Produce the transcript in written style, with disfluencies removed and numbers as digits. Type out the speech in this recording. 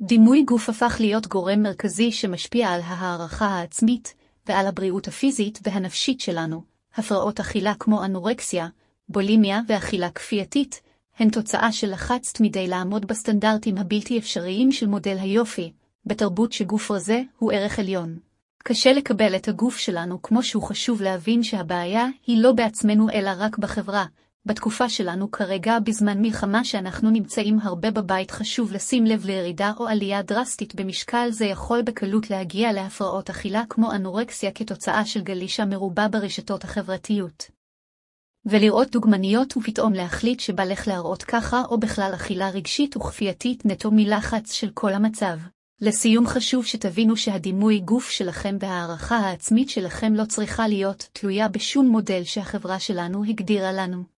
דימוי גוף הפך להיות גורם מרכזי שמשפיע על ההערכה העצמית ועל הבריאות הפיזית והנפשית שלנו. הפרעות אכילה כמו אנורקסיה, בולימיה ואכילה כפייתית הן תוצאה של לחץ תמידי לעמוד בסטנדרטים הבלתי אפשריים של מודל היופי, בתרבות שגוף רזה הוא ערך עליון. קשה לקבל את הגוף שלנו כמו שהוא. חשוב להבין שהבעיה היא לא בעצמנו אלא רק בחברה. בתקופה שלנו כרגע בזמן מלחמה שאנחנו נמצאים הרבה בבית, חשוב לשים לב לירידה או עלייה דרסטית במשקל. זה יכול בקלות להגיע להפרעות אכילה כמו אנורקסיה כתוצאה של גלישה מרובה ברשתות החברתיות. ולראות דוגמניות ופתאום להחליט שבא לך להראות ככה, או בכלל אכילה רגשית וכפייתית נטו מלחץ של כל המצב. לסיום, חשוב שתבינו שהדימוי גוף שלכם והערכה העצמית שלכם לא צריכה להיות תלויה בשום מודל שהחברה שלנו הגדירה לנו.